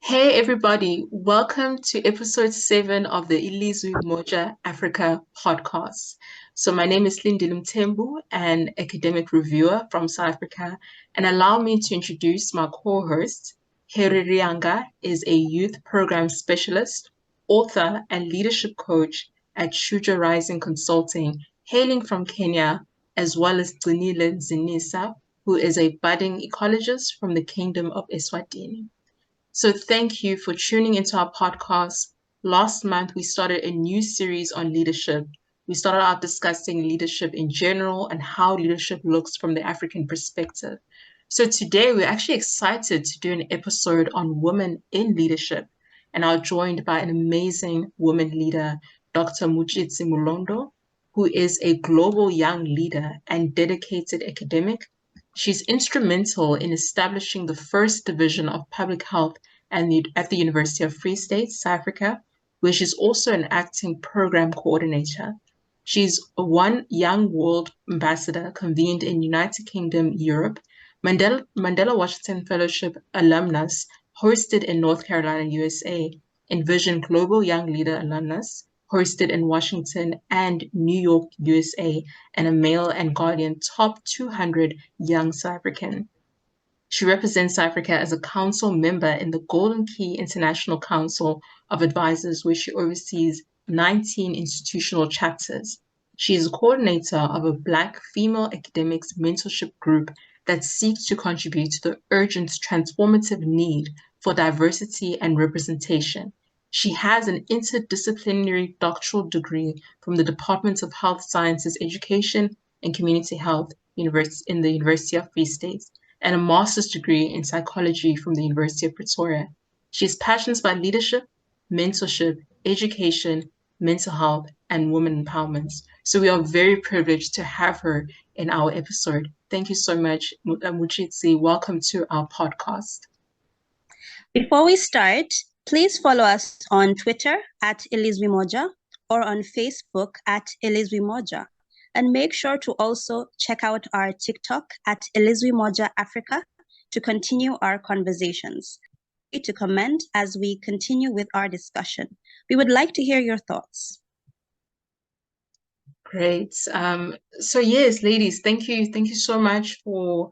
Hey everybody, welcome to episode 7 of the Ilizwi Moja Africa podcast. So my name is Lindile Mthembu, an academic reviewer from South Africa, and allow me to introduce my co-host. Heri Rianga is a youth program specialist, author, and leadership coach at Shuja Rising Consulting, hailing from Kenya, as well as Gcinile Zinisa, who is a budding ecologist from the Kingdom of Eswatini. So thank you for tuning into our podcast. Last month, we started a new series on leadership. We started out discussing leadership in general and how leadership looks from the African perspective. So today, we're actually excited to do an episode on women in leadership and are joined by an amazing woman leader, Dr. Mujitsi Mulondo, who is a global young leader and dedicated academic. She's instrumental in establishing the first division of public health at the University of Free State, South Africa, where she's also an acting program coordinator. She's a one young world ambassador convened in United Kingdom, Europe, Mandela Washington Fellowship alumnus hosted in North Carolina, USA, Envision Global Young Leader alumnus hosted in Washington and New York, USA, and a Mail and Guardian Top 200 Young South African. She represents South Africa as a council member in the Golden Key International Council of Advisors, where she oversees 19 institutional chapters. She is a coordinator of a Black female academics mentorship group that seeks to contribute to the urgent transformative need for diversity and representation. She has an interdisciplinary doctoral degree from the Department of Health Sciences Education and Community Health in the University of Free State and a master's degree in psychology from the University of Pretoria. She is passionate about leadership, mentorship, education, mental health, and women empowerment. So we are very privileged to have her in our episode. Thank you so much, Mujitsi. Welcome to our podcast. Before we start, please follow us on Twitter at Ilizwi Moja or on Facebook at Ilizwi Moja. And make sure to also check out our TikTok at Ilizwi Moja Africa to continue our conversations. To comment as we continue with our discussion. We would like to hear your thoughts. Great. So yes, ladies, thank you. Thank you so much for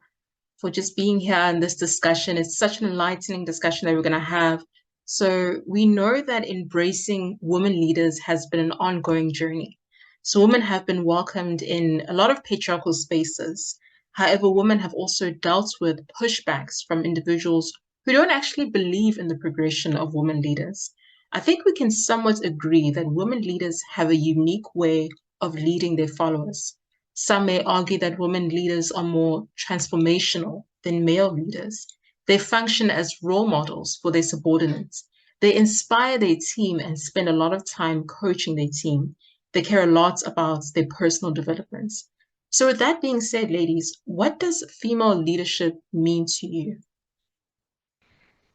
just being here in this discussion. It's such an enlightening discussion that we're going to have. So we know that embracing women leaders has been an ongoing journey. So women have been welcomed in a lot of patriarchal spaces. However, women have also dealt with pushbacks from individuals who don't actually believe in the progression of women leaders. I think we can somewhat agree that women leaders have a unique way of leading their followers. Some may argue that women leaders are more transformational than male leaders. They function as role models for their subordinates. They inspire their team and spend a lot of time coaching their team. They care a lot about their personal developments. So with that being said, ladies, what does female leadership mean to you?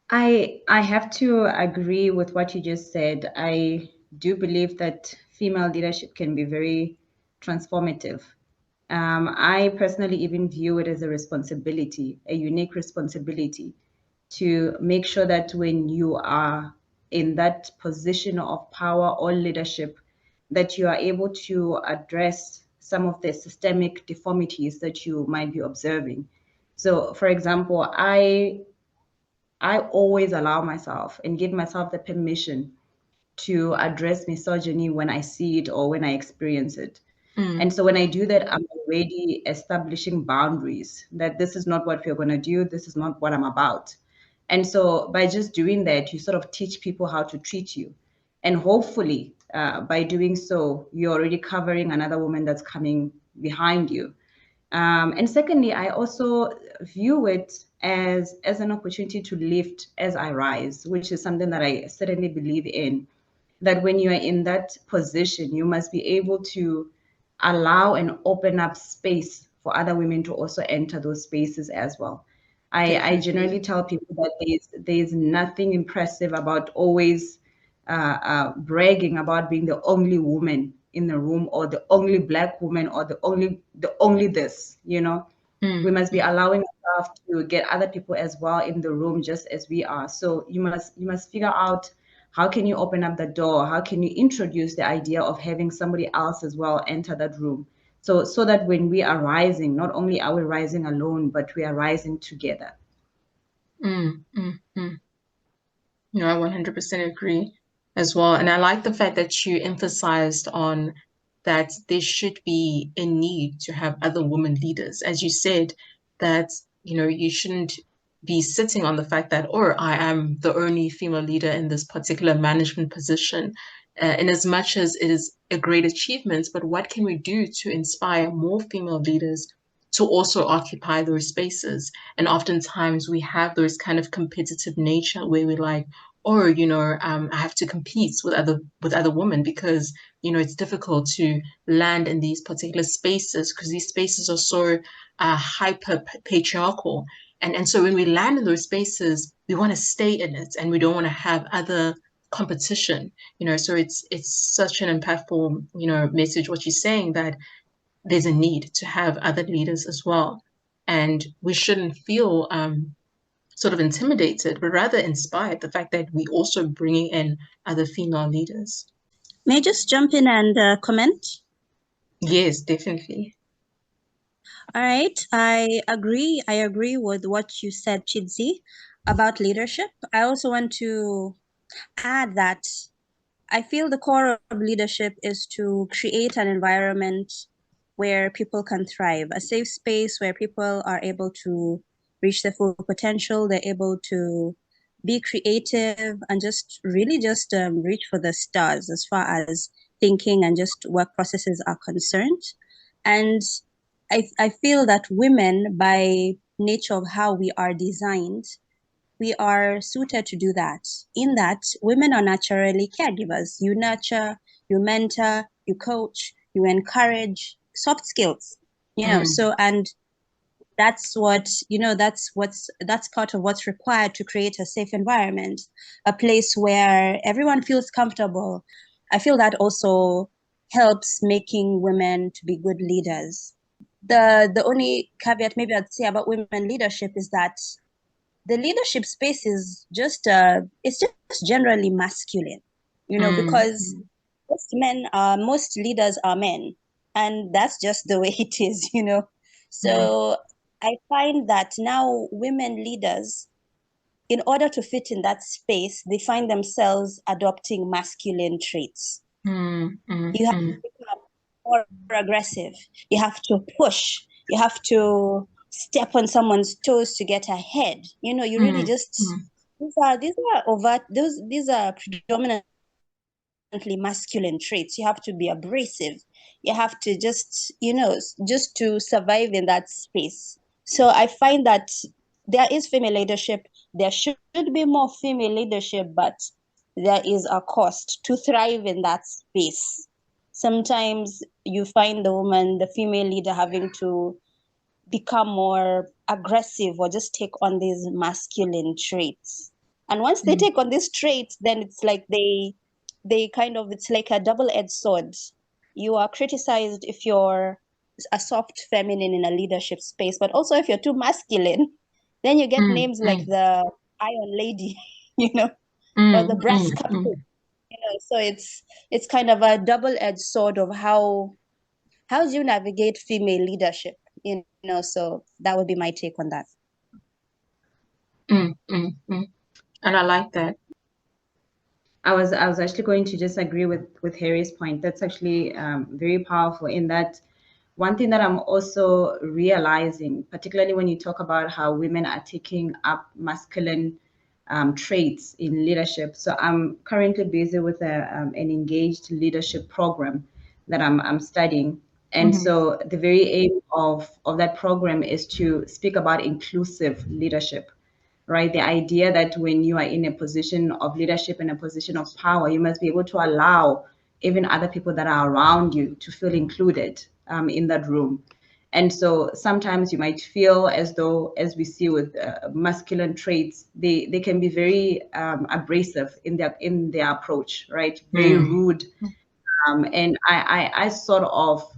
I have to agree with what you just said. I do believe that female leadership can be very transformative. I personally even view it as a responsibility, a unique responsibility to make sure that when you are in that position of power or leadership, that you are able to address some of the systemic deformities that you might be observing. So, for example, I always allow myself and give myself the permission to address misogyny when I see it or when I experience it. And so when I do that, I'm already establishing boundaries that this is not what we're going to do. This is not what I'm about. And so by just doing that, you sort of teach people how to treat you. And hopefully, by doing so, you're already covering another woman that's coming behind you. And secondly, I also view it as an opportunity to lift as I rise, which is something that I certainly believe in. That when you are in that position, you must be able to allow and open up space for other women to also enter those spaces as well. I generally tell people that there's nothing impressive about always bragging about being the only woman in the room or the only Black woman or the only this, you know. We must be allowing have to get other people as well in the room just as we are. So you must figure out how can you open up the door, how can you introduce the idea of having somebody else as well enter that room. So that when we are rising, not only are we rising alone, but we are rising together. Mm, mm, mm. No, I 100% agree as well. And I like the fact that you emphasized on that there should be a need to have other women leaders. As you said, that, you shouldn't be sitting on the fact that, or I am the only female leader in this particular management position, in as much as it is a great achievement, but what can we do to inspire more female leaders to also occupy those spaces? And oftentimes we have those kind of competitive nature where we're like, or I have to compete with other women because it's difficult to land in these particular spaces because these spaces are so hyper patriarchal, and so when we land in those spaces we want to stay in it and we don't want to have other competition. So it's such an impactful message what you're saying, that there's a need to have other leaders as well, and we shouldn't feel sort of intimidated, but rather inspired, the fact that we also bringing in other female leaders. May I just jump in and comment? Yes, definitely. All right, I agree. I agree with what you said, Chidzi, about leadership. I also want to add that I feel the core of leadership is to create an environment where people can thrive, a safe space where people are able to reach their full potential, they're able to be creative and just really just reach for the stars as far as thinking and just work processes are concerned. And I feel that women, by nature of how we are designed, we are suited to do that. In that, women are naturally caregivers. You nurture, you mentor, you coach, you encourage soft skills. So and that's what that's part of what's required to create a safe environment, a place where everyone feels comfortable. I feel that also helps making women to be good leaders. The only caveat maybe I'd say about women leadership is that the leadership space is just it's just generally masculine, because most leaders are men, and that's just the way it is. So I find that now women leaders, in order to fit in that space, they find themselves adopting masculine traits. You have to become more aggressive. You have to push. You have to step on someone's toes to get ahead. You really just these are overt. These are predominantly masculine traits. You have to be abrasive. You have to just to survive in that space. So I find that there is female leadership. There should be more female leadership, but there is a cost to thrive in that space. Sometimes you find the female leader, having to become more aggressive or just take on these masculine traits. And once they take on these traits, then it's like it's like a double-edged sword. You are criticized if you're a soft feminine in a leadership space, but also if you're too masculine, then you get names like the Iron Lady, or the Brass Captain. So it's kind of a double-edged sword of how do you navigate female leadership. So that would be my take on that. And I like that. I was actually going to just agree with Harry's point. That's actually very powerful. In that, one thing that I'm also realizing, particularly when you talk about how women are taking up masculine traits in leadership. So I'm currently busy with an engaged leadership program that I'm studying. And so the very aim of that program is to speak about inclusive leadership, right? The idea that when you are in a position of leadership and a position of power, you must be able to allow even other people that are around you to feel included in that room. And so sometimes you might feel as though, as we see with masculine traits, they can be very abrasive in their approach, right? Very rude. And I sort of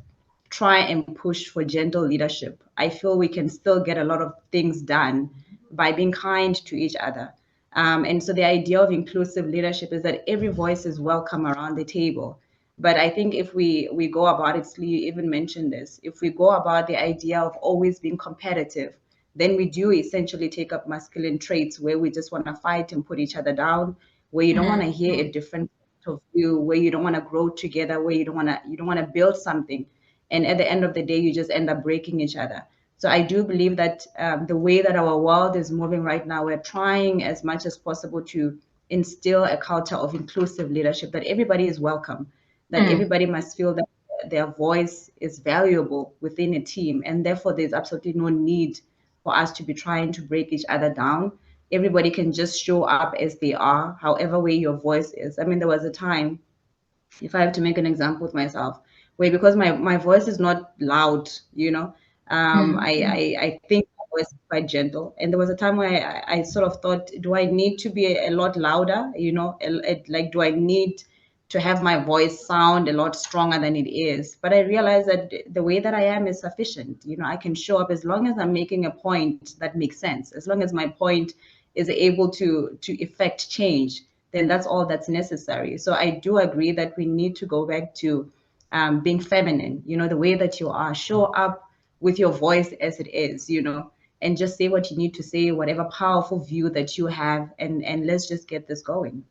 try and push for gentle leadership. I feel we can still get a lot of things done by being kind to each other. And so the idea of inclusive leadership is that every voice is welcome around the table. But I think if we go about it, Lee even mentioned this, if we go about the idea of always being competitive, then we do essentially take up masculine traits where we just want to fight and put each other down, where you don't want to hear a different point of view, where you don't want to grow together, where you don't want to build something, and at the end of the day, you just end up breaking each other. So I do believe that the way that our world is moving right now, we're trying as much as possible to instill a culture of inclusive leadership, that everybody is welcome, that everybody must feel that their voice is valuable within a team, and therefore there's absolutely no need for us to be trying to break each other down. Everybody can just show up as they are, however way your voice is. I mean, there was a time, if I have to make an example with myself, where because my voice is not loud, I think my voice is quite gentle. And there was a time where I sort of thought, do I need to be a lot louder? Like, do I need to have my voice sound a lot stronger than it is? But I realized that the way that I am is sufficient. I can show up as long as I'm making a point that makes sense, as long as my point is able to effect change, then that's all that's necessary. So I do agree that we need to go back to being feminine, the way that you are. Show up with your voice as it is, and just say what you need to say, whatever powerful view that you have, and let's just get this going.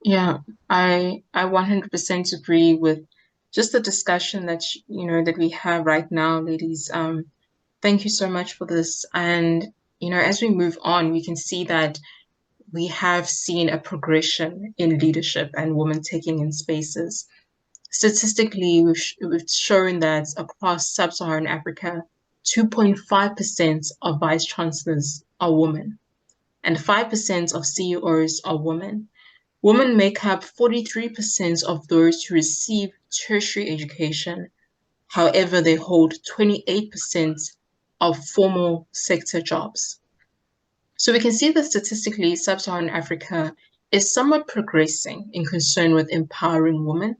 Yeah, I 100% agree with just the discussion that we have right now, ladies. Thank you so much for this. And as we move on, we can see that we have seen a progression in leadership and women taking in spaces. Statistically, we've shown that across sub-Saharan Africa, 2.5% of vice chancellors are women, and 5% of CEOs are women. Women make up 43% of those who receive tertiary education. However, they hold 28% of formal sector jobs. So we can see that statistically, sub-Saharan Africa is somewhat progressing in concern with empowering women.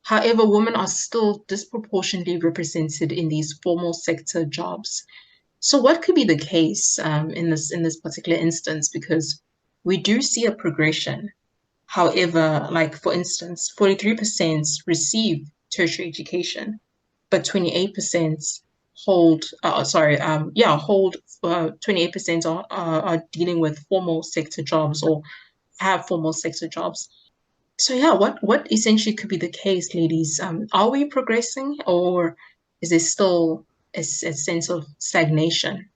However, women are still disproportionately represented in these formal sector jobs. So what could be the case in this particular instance? Because we do see a progression. However, like for instance, 43% receive tertiary education, but 28% hold, hold 28% are dealing with formal sector jobs or have formal sector jobs. So yeah, what essentially could be the case, ladies? Are we progressing, or is there still a sense of stagnation?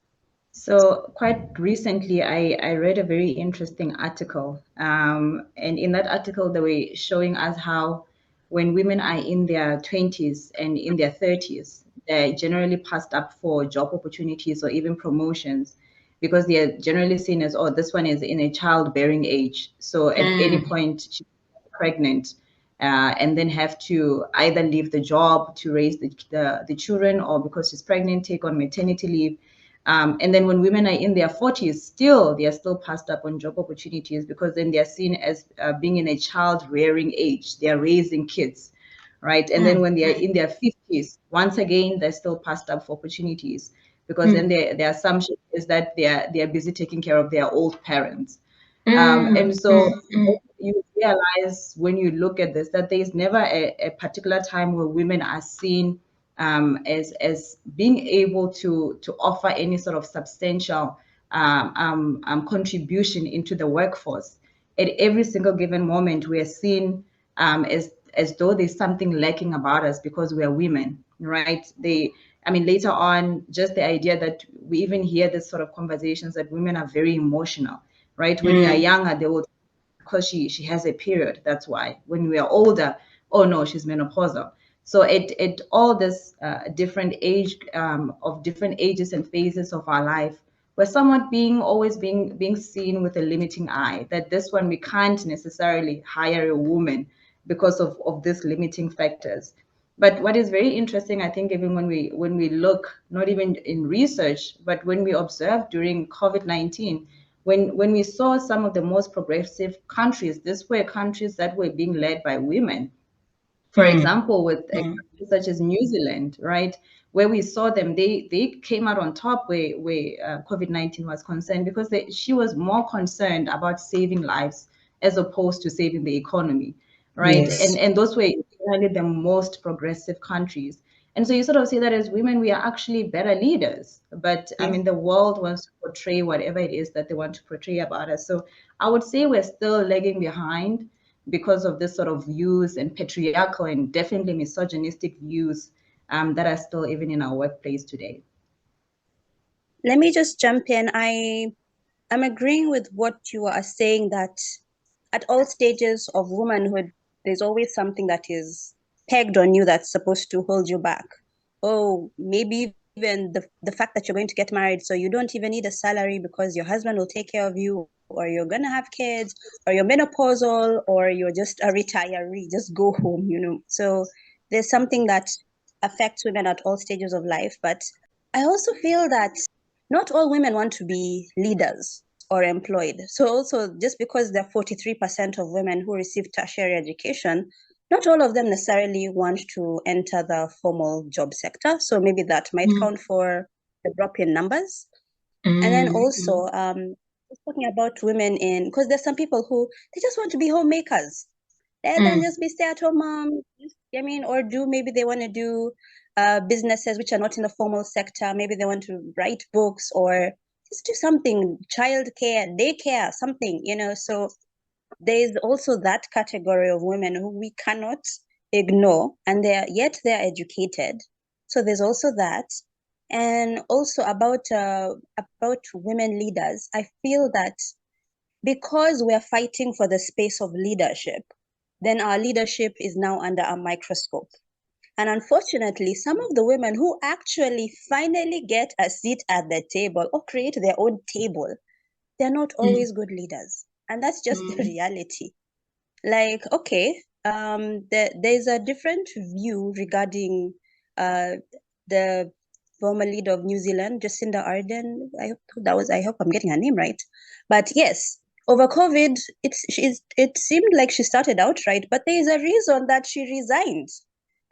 So quite recently, I read a very interesting article. And in that article, they were showing us how when women are in their 20s and in their 30s, they're generally passed up for job opportunities or even promotions because they are generally seen as, oh, this one is in a childbearing age. So at any point, she's pregnant. And then have to either leave the job to raise the children, or because she's pregnant, take on maternity leave. And then when women are in their 40s, they are still passed up on job opportunities because then they're seen as being in a child rearing age. They're raising kids, right? And then when they're in their 50s, once again, they're still passed up for opportunities because then the assumption is that they're busy taking care of their old parents. And so you realize when you look at this that there's never a particular time where women are seen as being able to offer any sort of substantial contribution into the workforce. At every single given moment, we are seen as though there's something lacking about us because we are women, right? Later on, just the idea that we even hear this sort of conversations that women are very emotional, right? When we are younger, they will, because she has a period, that's why. When we are older, oh no, she's menopausal. So at all this different age of different ages and phases of our life, we're somewhat always being seen with a limiting eye, that this one we can't necessarily hire a woman because of these limiting factors. But what is very interesting, I think, even when we look, not even in research, but when we observe during COVID-19, when we saw some of the most progressive countries, these were countries that were being led by women. For example, with Mm. countries such as New Zealand, right, where we saw them, they came out on top where COVID-19 was concerned because she was more concerned about saving lives as opposed to saving the economy, right? Yes. And those were really the most progressive countries. And so you sort of see that as women, we are actually better leaders. But I Yeah. mean, the world wants to portray whatever it is that they want to portray about us. So I would say we're still lagging behind because of this sort of views and patriarchal and definitely misogynistic views that are still even in our workplace today. Let me just jump in. I'm agreeing with what you are saying, that at all stages of womanhood, there's always something that is pegged on you that's supposed to hold you back. Oh, maybe even the fact that you're going to get married, so you don't even need a salary because your husband will take care of you, or you're going to have kids, or you're menopausal, or you're just a retiree, just go home, you know. So there's something that affects women at all stages of life. But I also feel that not all women want to be leaders or employed. So also, just because there are 43% of women who receive tertiary education, not all of them necessarily want to enter the formal job sector. So maybe that might Mm. count for the drop in numbers. And then Mm. also, talking about women in, because there's some people who they just want to be homemakers. Let them Mm. just be stay-at-home mom. I mean, or do maybe they want to do businesses which are not in the formal sector. Maybe they want to write books or just do something, childcare, daycare, something, you know. So there's also that category of women who we cannot ignore, and they're educated. So there's also that. And also about women leaders, I feel that because we're fighting for the space of leadership, then our leadership is now under a microscope. And unfortunately, some of the women who actually finally get a seat at the table or create their own table, they're not Mm. always good leaders. And that's just the Mm. reality. Like, okay, there's a different view regarding uh, the former leader of New Zealand, Jacinda Ardern. I hope I'm getting her name right. But yes, over COVID, it seemed like she started out right, but there is a reason that she resigned.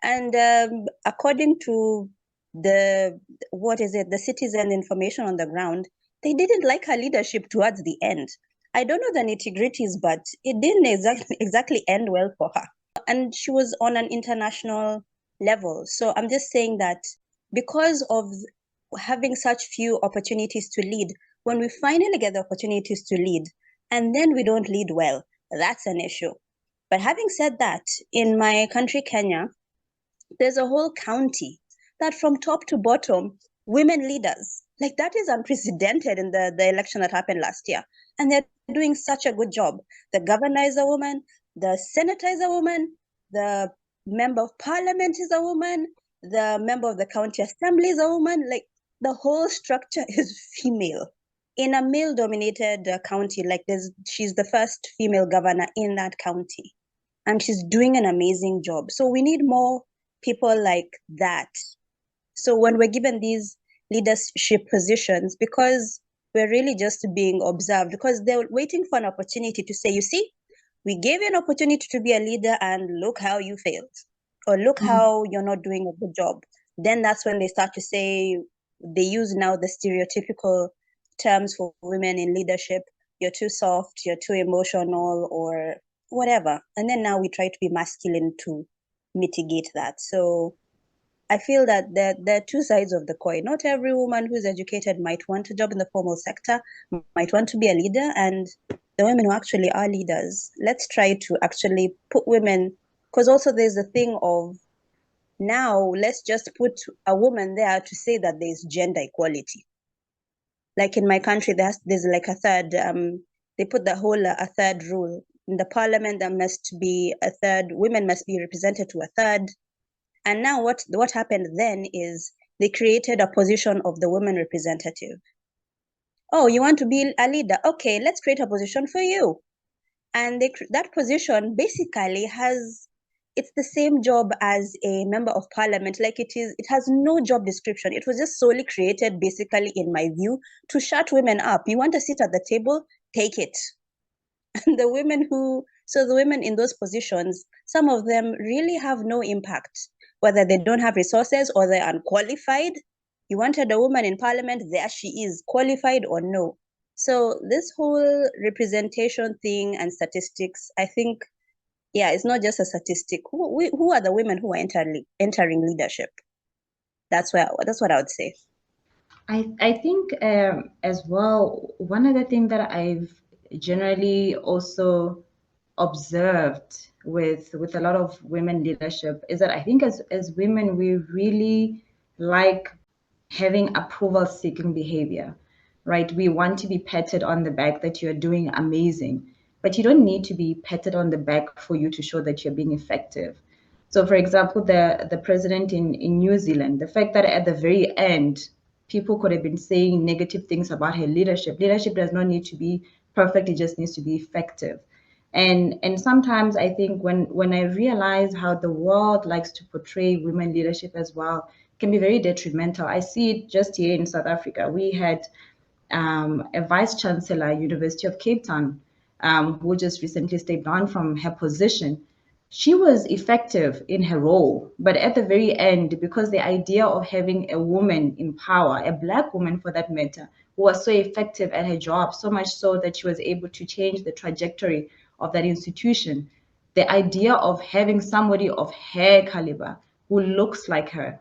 And according to the what is it, the citizen information on the ground, they didn't like her leadership towards the end. I don't know the nitty-gritties, but it didn't exactly end well for her. And she was on an international level. So I'm just saying that because of having such few opportunities to lead, when we finally get the opportunities to lead and then we don't lead well, that's an issue. But having said that, in my country, Kenya, there's a whole county that from top to bottom, women leaders. Like that is unprecedented in the election that happened last year. And they're doing such a good job. The governor is a woman, the senator is a woman, the member of parliament is a woman, the member of the county assembly is a woman. Like the whole structure is female. In a male dominated county, like she's the first female governor in that county, and she's doing an amazing job. So we need more people like that. So when we're given these leadership positions, because we're really just being observed, because they're waiting for an opportunity to say, you see, we gave you an opportunity to be a leader and look how you failed, or look Mm. how you're not doing a good job. Then that's when they start to say, they use now the stereotypical terms for women in leadership. You're too soft, you're too emotional, or whatever. And then now we try to be masculine to mitigate that. So I feel that there are two sides of the coin. Not every woman who's educated might want a job in the formal sector, might want to be a leader, and the women who actually are leaders, let's try to actually put women, because also there's a thing of now let's just put a woman there to say that there's gender equality. Like in my country, there's like a third, they put the whole a third rule. In the parliament, there must be a third, women must be represented to a third. And now what happened then is they created a position of the women representative. Oh, you want to be a leader? Okay, let's create a position for you. And that position basically it's the same job as a member of parliament. Like it has no job description. It was just solely created basically, in my view, to shut women up. You want to sit at the table? Take it. the women in those positions, some of them really have no impact, whether they don't have resources or they're unqualified. You wanted a woman in parliament, there she is, qualified or no. So this whole representation thing and statistics, I think, yeah, it's not just a statistic. Who are the women who are entering leadership? That's what I would say. I think as well, one other thing that I've generally also observed with a lot of women leadership is that I think as women we really like having approval seeking behavior, right? We want to be patted on the back that you're doing amazing, but you don't need to be patted on the back for you to show that you're being effective. So for example, the president in New Zealand, the fact that at the very end people could have been saying negative things about her leadership. Leadership does not need to be perfect, it just needs to be effective. And sometimes I think when I realize how the world likes to portray women leadership as well, it can be very detrimental. I see it just here in South Africa. We had a vice chancellor, University of Cape Town, who just recently stepped down from her position. She was effective in her role, but at the very end, because the idea of having a woman in power, a black woman for that matter, who was so effective at her job, so much so that she was able to change the trajectory of that institution, the idea of having somebody of her caliber who looks like her,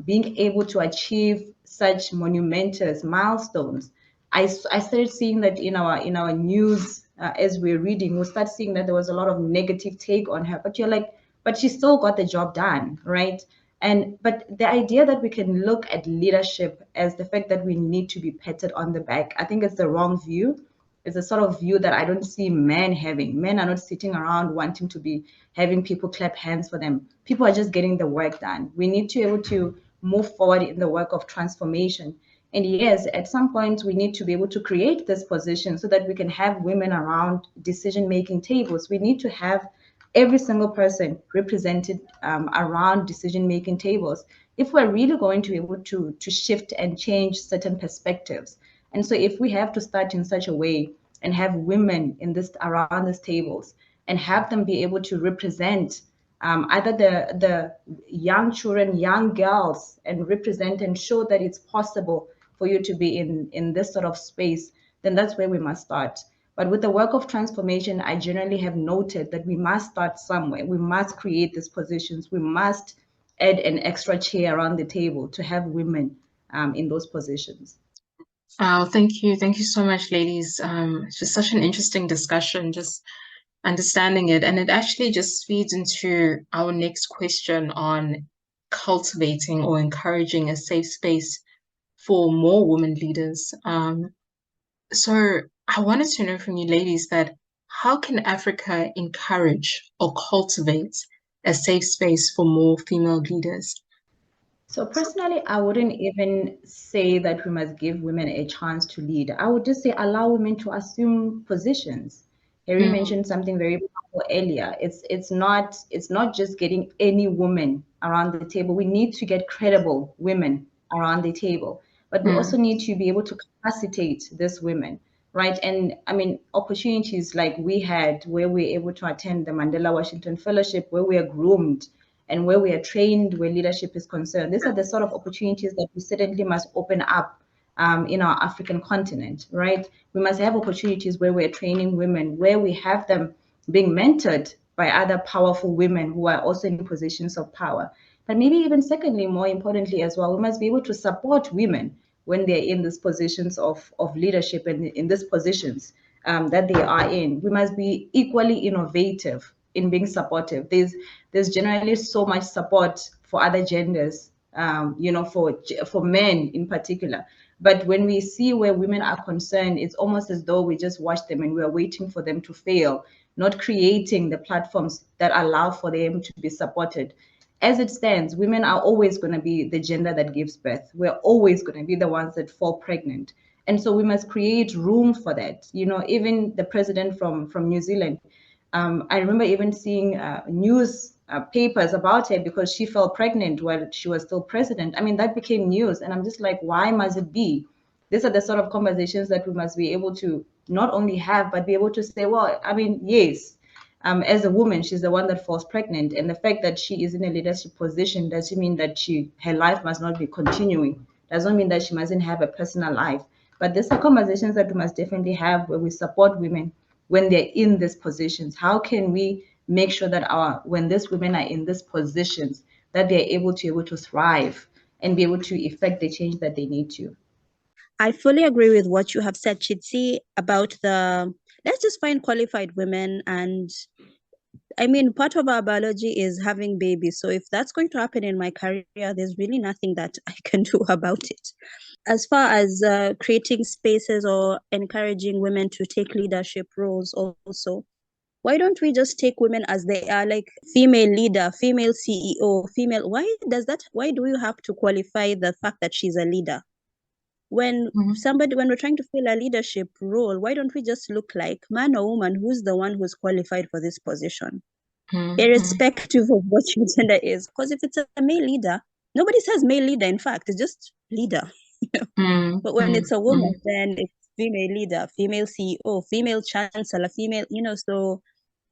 being able to achieve such monumentous milestones. I started seeing that in our news as we're reading, we start seeing that there was a lot of negative take on her. But you're like, but she still got the job done, right? And but the idea that we can look at leadership as the fact that we need to be patted on the back, I think it's the wrong view. It's a sort of view that I don't see men having. Men are not sitting around wanting to be having people clap hands for them. People are just getting the work done. We need to be able to move forward in the work of transformation. And yes, at some point, we need to be able to create this position so that we can have women around decision making tables. We need to have every single person represented around decision making tables if we're really going to be able to shift and change certain perspectives. And so if we have to start in such a way and have women in this around these tables and have them be able to represent either the young children, young girls, and represent and show that it's possible for you to be in this sort of space, then that's where we must start. But with the work of transformation, I generally have noted that we must start somewhere. We must create these positions. We must add an extra chair around the table to have women in those positions. Oh, thank you. Thank you so much, ladies. It's just such an interesting discussion, just understanding it. And it actually just feeds into our next question on cultivating or encouraging a safe space for more women leaders. So I wanted to know from you ladies that how can Africa encourage or cultivate a safe space for more female leaders? So personally, I wouldn't even say that we must give women a chance to lead. I would just say allow women to assume positions. Harry Mm, mentioned something very powerful earlier. It's not just getting any woman around the table. We need to get credible women around the table, but we also mm, need to be able to capacitate these women, right? And I mean, opportunities like we had where we're able to attend the Mandela Washington Fellowship, where we are groomed and where we are trained where leadership is concerned. These are the sort of opportunities that we certainly must open up in our African continent, right? We must have opportunities where we're training women, where we have them being mentored by other powerful women who are also in positions of power. But maybe even secondly, more importantly as well, we must be able to support women when they're in these positions of leadership and in these positions that they are in. We must be equally innovative in being supportive. There's generally so much support for other genders, for men in particular. But when we see where women are concerned, it's almost as though we just watch them and we are waiting for them to fail, not creating the platforms that allow for them to be supported. As it stands, women are always going to be the gender that gives birth. We're always going to be the ones that fall pregnant. And so we must create room for that. Even the president from New Zealand, I remember even seeing news papers about her because she fell pregnant while she was still president. I mean, that became news. And I'm just like, why must it be? These are the sort of conversations that we must be able to not only have, but be able to say, well, I mean, yes, as a woman, she's the one that falls pregnant, and the fact that she is in a leadership position doesn't mean that her life must not be continuing. Doesn't mean that she mustn't have a personal life. But these are conversations that we must definitely have, where we support women when they're in these positions. How can we make sure that when these women are in these positions, that they're able to thrive and be able to effect the change that they need to? I fully agree with what you have said, Chitsi, about let's just find qualified women. And I mean, part of our biology is having babies. So if that's going to happen in my career, there's really nothing that I can do about it. As far as creating spaces or encouraging women to take leadership roles also, why don't we just take women as they are, like female leader, female CEO, female? Why do you have to qualify the fact that she's a leader? When we're trying to fill a leadership role, why don't we just look like man or woman who's the one who's qualified for this position, irrespective of what your gender is? Because if it's a male leader, nobody says male leader, in fact, it's just leader. But when it's a woman, then it's female leader, female CEO, female chancellor, female, so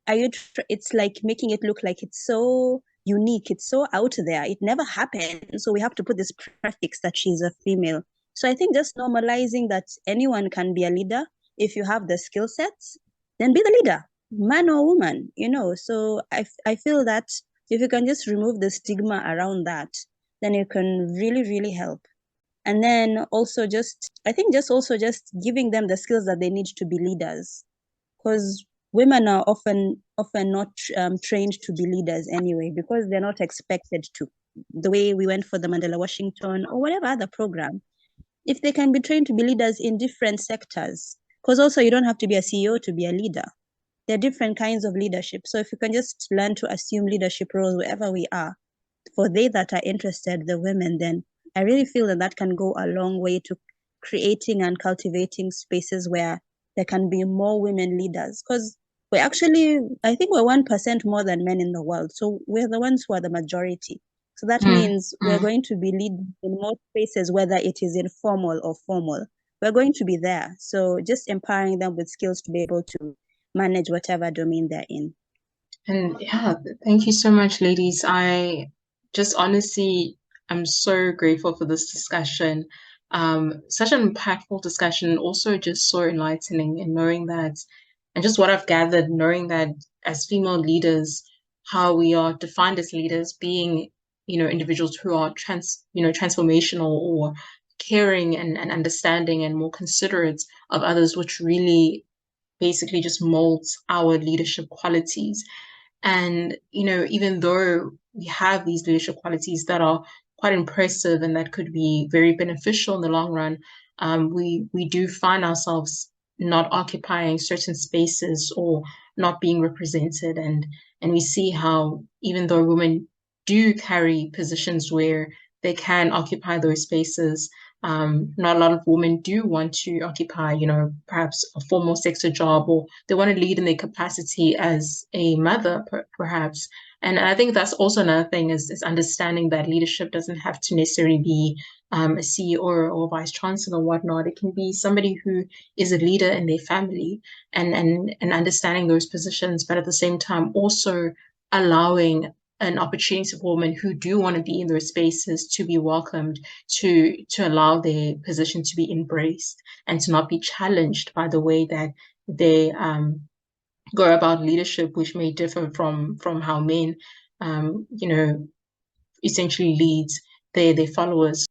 it's like making it look like it's so unique, it's so out there, it never happened, so we have to put this prefix that she's a female. So I think just normalizing that anyone can be a leader. If you have the skill sets, then be the leader, man or woman. So I feel that if you can just remove the stigma around that, then you can really, really help. And then also just giving them the skills that they need to be leaders, because women are often not trained to be leaders anyway, because they're not expected to. The way we went for the Mandela Washington or whatever other program, if they can be trained to be leaders in different sectors, because also you don't have to be a CEO to be a leader. There are different kinds of leadership. So if you can just learn to assume leadership roles wherever we are, for they that are interested, the women, then I really feel that can go a long way to creating and cultivating spaces where there can be more women leaders. Because I think we're 1% more than men in the world. So we're the ones who are the majority. So that means we're going to be leading in more spaces, whether it is informal or formal. We're going to be there. So just empowering them with skills to be able to manage whatever domain they're in. And yeah, thank you so much, ladies. I just honestly, I'm so grateful for this discussion. Such an impactful discussion, also just so enlightening, and knowing that, and just what I've gathered, knowing that as female leaders, how we are defined as leaders, being, individuals who are transformational or caring and understanding and more considerate of others, which really basically just molds our leadership qualities. And, even though we have these leadership qualities that are quite impressive and that could be very beneficial in the long run, we do find ourselves not occupying certain spaces or not being represented. And we see how even though women do carry positions where they can occupy those spaces, not a lot of women do want to occupy, perhaps a formal sector job, or they want to lead in their capacity as a mother, perhaps. And I think that's also another thing is understanding that leadership doesn't have to necessarily be a CEO or vice chancellor or whatnot. It can be somebody who is a leader in their family, and understanding those positions, but at the same time also allowing an opportunity for women who do want to be in those spaces to be welcomed, to allow their position to be embraced and to not be challenged by the way that they go about leadership, which may differ from how men essentially leads their followers.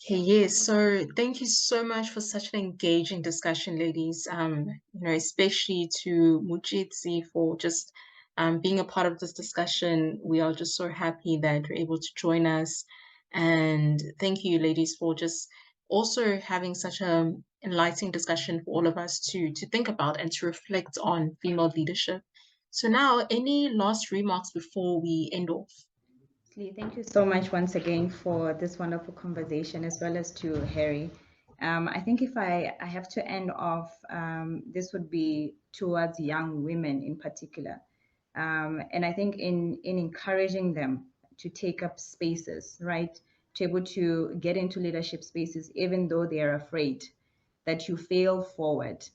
Okay, yes. So thank you so much for such an engaging discussion, ladies. Especially to Mujitsi for just being a part of this discussion. We are just so happy that you're able to join us. And thank you, ladies, for just also having such an enlightening discussion for all of us to think about and to reflect on female leadership. So now, any last remarks before we end off? Thank you so much once again for this wonderful conversation, as well as to Harry. I think if I have to end off, this would be towards young women in particular. And I think in encouraging them to take up spaces, right? To be able to get into leadership spaces, even though they are afraid that you fail forward.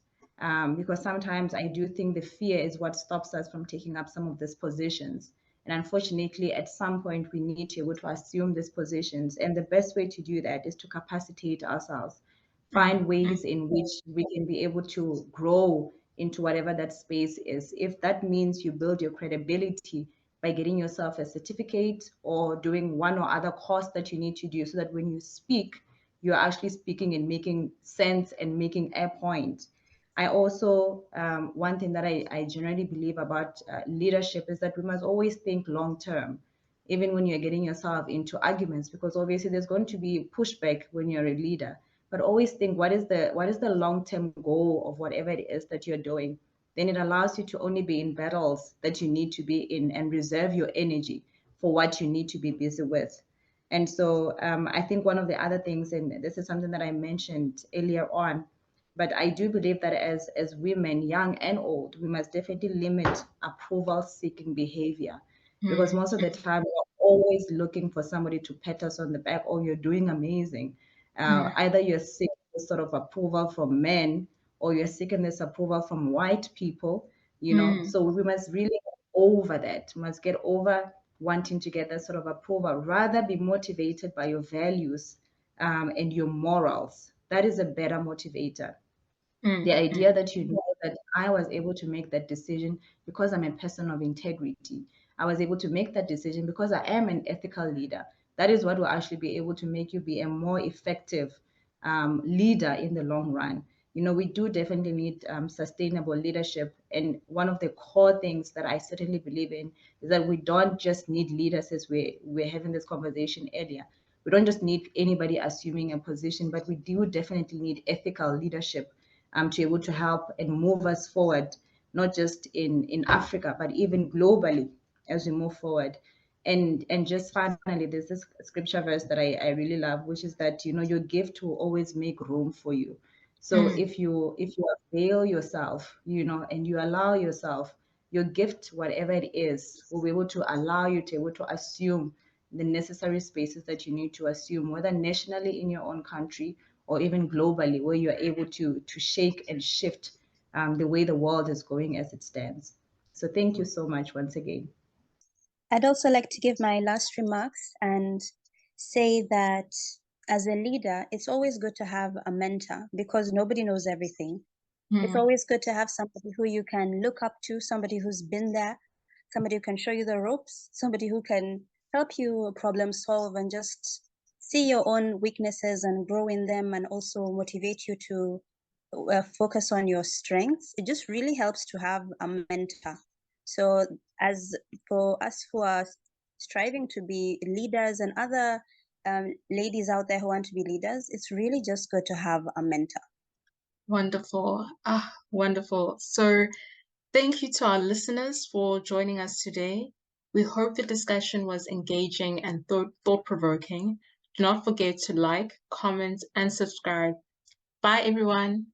because sometimes I do think the fear is what stops us from taking up some of these positions. And unfortunately, at some point, we need to be able to assume these positions. And the best way to do that is to capacitate ourselves, find ways in which we can be able to grow into whatever that space is. If that means you build your credibility by getting yourself a certificate or doing one or other course that you need to do so that when you speak, you're actually speaking and making sense and making a point. I also, one thing that I generally believe about leadership is that we must always think long term, even when you're getting yourself into arguments, because obviously there's going to be pushback when you're a leader. But always think what is the long term goal of whatever it is that you're doing. Then it allows you to only be in battles that you need to be in and reserve your energy for what you need to be busy with. And so I think one of the other things, and this is something that I mentioned earlier on, but I do believe that as women, young and old, we must definitely limit approval seeking behavior, because most of the time we're always looking for somebody to pat us on the back, oh, you're doing amazing. Either you're seeking this sort of approval from men, or you're seeking this approval from white people, so we must really get over that. We must get over wanting to get that sort of approval, rather be motivated by your values and your morals. That is a better motivator. The idea that you know that I was able to make that decision because I'm a person of integrity. I was able to make that decision because I am an ethical leader. That is what will actually be able to make you be a more effective leader in the long run. We do definitely need sustainable leadership. And one of the core things that I certainly believe in is that we don't just need leaders, as we're having this conversation earlier. We don't just need anybody assuming a position, but we do definitely need ethical leadership to be able to help and move us forward, not just in Africa, but even globally as we move forward. And just finally, there's this scripture verse that I really love, which is that your gift will always make room for you. So if you avail yourself, and you allow yourself, your gift, whatever it is, will be able to allow you to be able to assume the necessary spaces that you need to assume, whether nationally in your own country or even globally, where you're able to shake and shift the way the world is going as it stands. So thank you so much once again. I'd also like to give my last remarks and say that as a leader, it's always good to have a mentor because nobody knows everything. It's always good to have somebody who you can look up to, somebody who's been there, somebody who can show you the ropes, somebody who can help you problem solve and just see your own weaknesses and grow in them, and also motivate you to focus on your strengths. It just really helps to have a mentor. So as for us who are striving to be leaders, and other ladies out there who want to be leaders, it's really just good to have a mentor. Wonderful. Wonderful. So thank you to our listeners for joining us today. We hope the discussion was engaging and thought-provoking. Do not forget to like, comment, and subscribe. Bye, everyone.